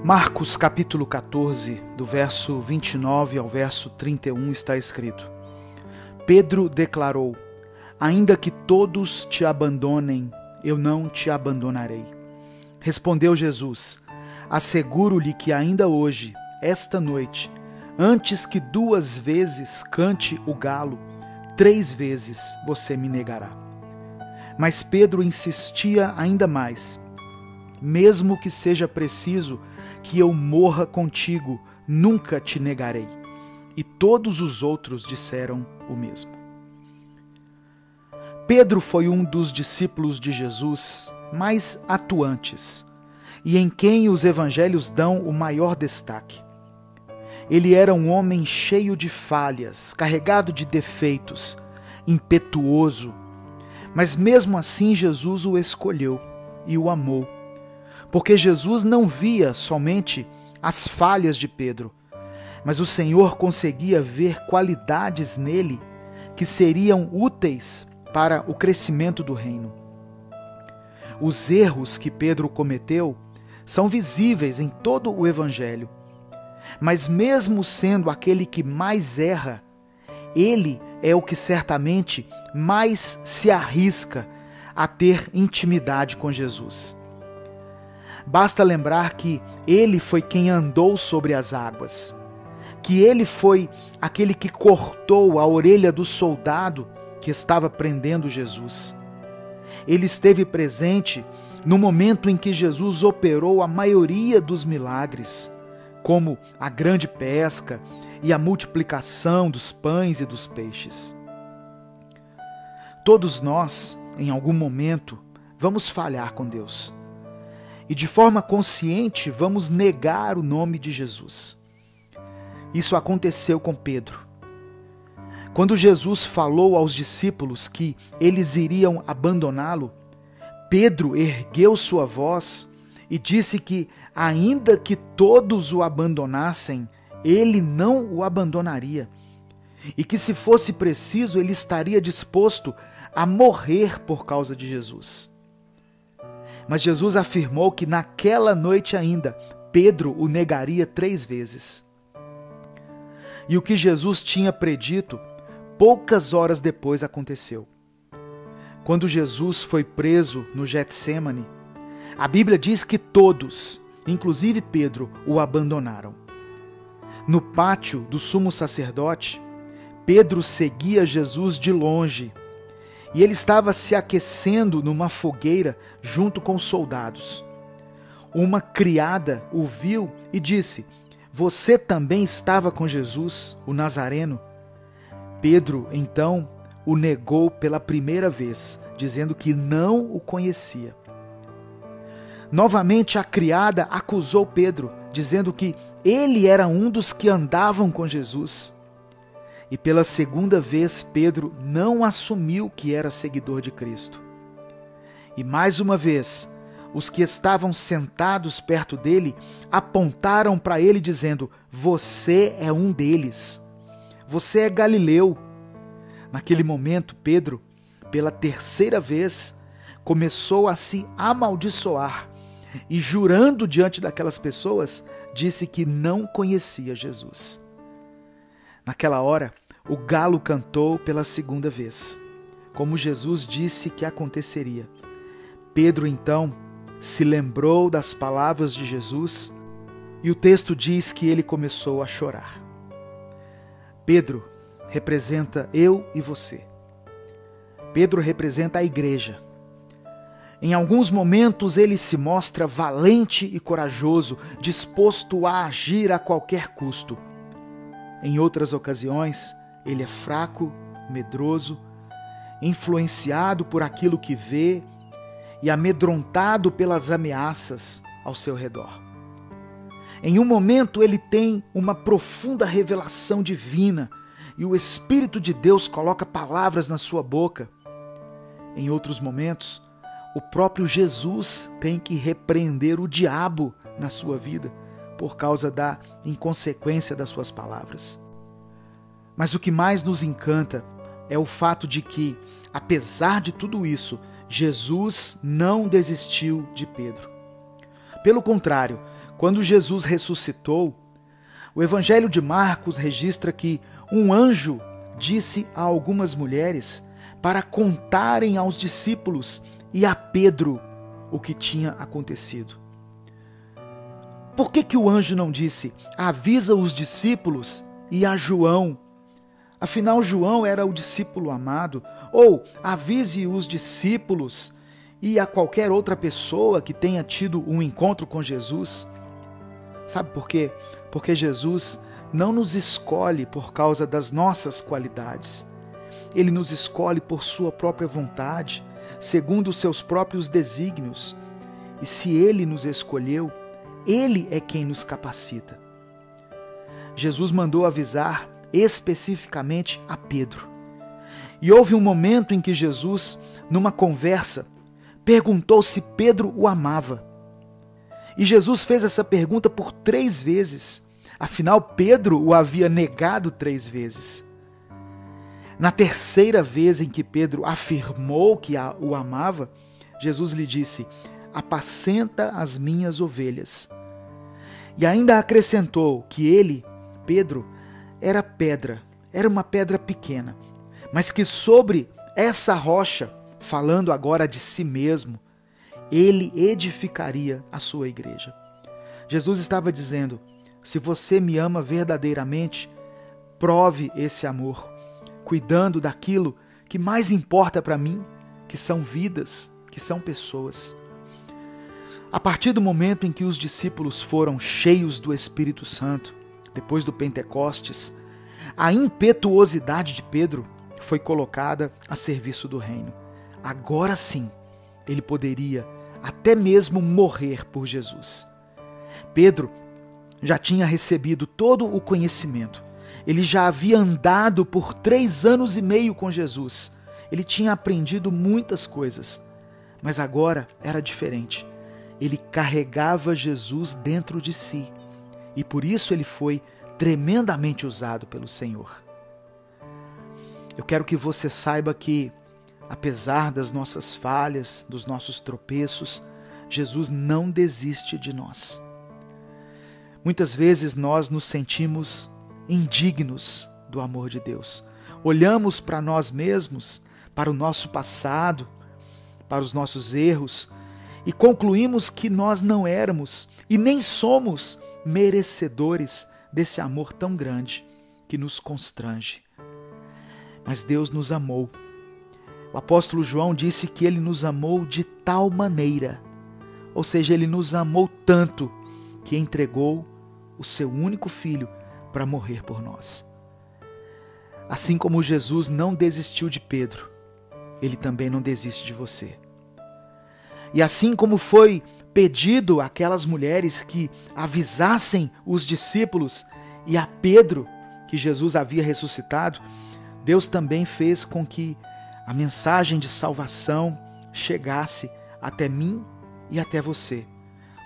Marcos capítulo 14, do verso 29 ao verso 31 está escrito: Pedro declarou: ainda que todos te abandonem, eu não te abandonarei. Respondeu Jesus: asseguro-lhe que ainda hoje, esta noite, antes que 2 vezes cante o galo, 3 vezes você me negará. Mas Pedro insistia ainda mais: mesmo que seja preciso que eu morra contigo, nunca te negarei. E todos os outros disseram o mesmo. Pedro foi um dos discípulos de Jesus mais atuantes e em quem os evangelhos dão o maior destaque. Ele era um homem cheio de falhas, carregado de defeitos, impetuoso, mas mesmo assim Jesus o escolheu e o amou, porque Jesus não via somente as falhas de Pedro, mas o Senhor conseguia ver qualidades nele que seriam úteis para o crescimento do reino. Os erros que Pedro cometeu são visíveis em todo o Evangelho, mas mesmo sendo aquele que mais erra, ele é o que certamente mais se arrisca a ter intimidade com Jesus. Basta lembrar que ele foi quem andou sobre as águas, que ele foi aquele que cortou a orelha do soldado que estava prendendo Jesus. Ele esteve presente no momento em que Jesus operou a maioria dos milagres, como a grande pesca e a multiplicação dos pães e dos peixes. Todos nós, em algum momento, vamos falhar com Deus. E de forma consciente vamos negar o nome de Jesus. Isso aconteceu com Pedro. Quando Jesus falou aos discípulos que eles iriam abandoná-lo, Pedro ergueu sua voz e disse que, ainda que todos o abandonassem, ele não o abandonaria. E que, se fosse preciso, ele estaria disposto a morrer por causa de Jesus. Mas Jesus afirmou que naquela noite ainda, Pedro o negaria 3 vezes. E o que Jesus tinha predito, poucas horas depois aconteceu. Quando Jesus foi preso no Getsêmani, a Bíblia diz que todos, inclusive Pedro, o abandonaram. No pátio do sumo sacerdote, Pedro seguia Jesus de longe, e ele estava se aquecendo numa fogueira junto com os soldados. Uma criada o viu e disse: você também estava com Jesus, o Nazareno? Pedro, então, o negou pela primeira vez, dizendo que não o conhecia. Novamente a criada acusou Pedro, dizendo que ele era um dos que andavam com Jesus. E pela segunda vez Pedro não assumiu que era seguidor de Cristo. E mais uma vez, os que estavam sentados perto dele apontaram para ele dizendo: você é um deles. Você é galileu. Naquele momento, Pedro, pela terceira vez, começou a se amaldiçoar e, jurando diante daquelas pessoas, disse que não conhecia Jesus. Naquela hora, o galo cantou pela segunda vez, como Jesus disse que aconteceria. Pedro, então, se lembrou das palavras de Jesus e o texto diz que ele começou a chorar. Pedro representa eu e você. Pedro representa a igreja. Em alguns momentos ele se mostra valente e corajoso, disposto a agir a qualquer custo. Em outras ocasiões, ele é fraco, medroso, influenciado por aquilo que vê e amedrontado pelas ameaças ao seu redor. Em um momento ele tem uma profunda revelação divina e o Espírito de Deus coloca palavras na sua boca. Em outros momentos, o próprio Jesus tem que repreender o diabo na sua vida por causa da inconsequência das suas palavras. Mas o que mais nos encanta é o fato de que, apesar de tudo isso, Jesus não desistiu de Pedro. Pelo contrário, Quando Jesus ressuscitou, o Evangelho de Marcos registra que um anjo disse a algumas mulheres para contarem aos discípulos e a Pedro o que tinha acontecido. Por que o anjo não disse, avisa os discípulos e a João? Afinal, João era o discípulo amado. Ou avise os discípulos e a qualquer outra pessoa que tenha tido um encontro com Jesus. Sabe por quê? Porque Jesus não nos escolhe por causa das nossas qualidades. Ele nos escolhe por sua própria vontade, segundo os seus próprios desígnios. E se Ele nos escolheu, Ele é quem nos capacita. Jesus mandou avisar especificamente a Pedro. E houve um momento em que Jesus, numa conversa, perguntou se Pedro o amava. E Jesus fez essa pergunta por 3 vezes. Afinal, Pedro o havia negado 3 vezes. Na 3ª vez em que Pedro afirmou que o amava, Jesus lhe disse, apacenta as minhas ovelhas. E ainda acrescentou que ele, Pedro, era uma pedra pequena, mas que sobre essa rocha, falando agora de si mesmo, ele edificaria a sua igreja. Jesus estava dizendo, se você me ama verdadeiramente, prove esse amor, cuidando daquilo que mais importa para mim, que são vidas, que são pessoas. A partir do momento em que os discípulos foram cheios do Espírito Santo, depois do Pentecostes, a impetuosidade de Pedro foi colocada a serviço do reino. Agora sim, ele poderia até mesmo morrer por Jesus. Pedro já tinha recebido todo o conhecimento. Ele já havia andado por 3 anos e meio com Jesus. Ele tinha aprendido muitas coisas, mas agora era diferente. Ele carregava Jesus dentro de si e por isso ele foi tremendamente usado pelo Senhor. Eu quero que você saiba que, apesar das nossas falhas, dos nossos tropeços, Jesus não desiste de nós. Muitas vezes nós nos sentimos indignos do amor de Deus. Olhamos para nós mesmos, para o nosso passado, para os nossos erros e concluímos que nós não éramos e nem somos merecedores desse amor tão grande que nos constrange. Mas Deus nos amou. O apóstolo João disse que ele nos amou de tal maneira, ou seja, ele nos amou tanto que entregou o seu único filho para morrer por nós. Assim como Jesus não desistiu de Pedro, ele também não desiste de você. E assim como foi pedido àquelas mulheres que avisassem os discípulos e a Pedro que Jesus havia ressuscitado, Deus também fez com que a mensagem de salvação chegasse até mim e até você,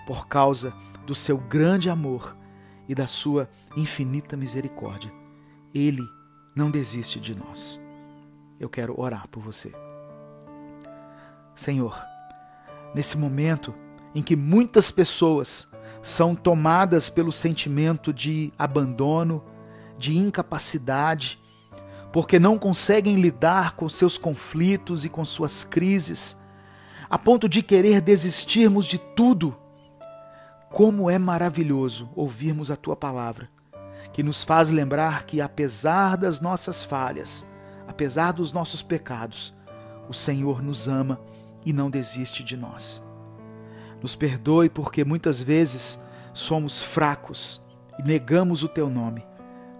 por causa do seu grande amor e da sua infinita misericórdia. Ele não desiste de nós. Eu quero orar por você. Senhor, nesse momento em que muitas pessoas são tomadas pelo sentimento de abandono, de incapacidade, porque não conseguem lidar com seus conflitos e com suas crises, a ponto de querer desistirmos de tudo, como é maravilhoso ouvirmos a Tua palavra, que nos faz lembrar que apesar das nossas falhas, apesar dos nossos pecados, o Senhor nos ama e não desiste de nós. Nos perdoe porque muitas vezes somos fracos e negamos o Teu nome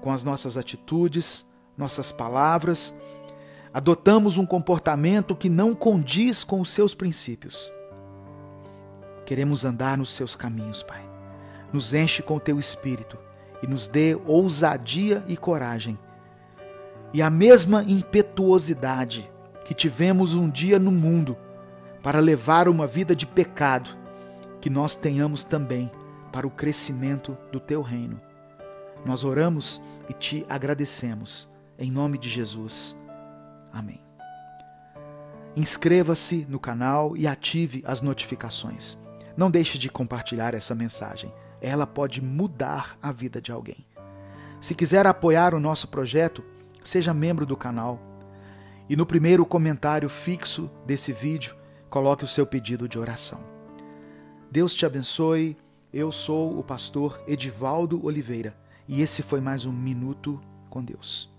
com as nossas atitudes, nossas palavras, adotamos um comportamento que não condiz com os Seus princípios. Queremos andar nos Seus caminhos, Pai. Nos enche com o Teu Espírito e nos dê ousadia e coragem. E a mesma impetuosidade que tivemos um dia no mundo para levar uma vida de pecado, que nós tenhamos também para o crescimento do Teu reino. Nós oramos e Te agradecemos. Em nome de Jesus. Amém. Inscreva-se no canal e ative as notificações. Não deixe de compartilhar essa mensagem. ela pode mudar a vida de alguém. Se quiser apoiar o nosso projeto, seja membro do canal. E no primeiro comentário fixo desse vídeo, coloque o seu pedido de oração. Deus te abençoe. Eu sou o pastor Edivaldo Oliveira e esse foi mais um Minuto com Deus.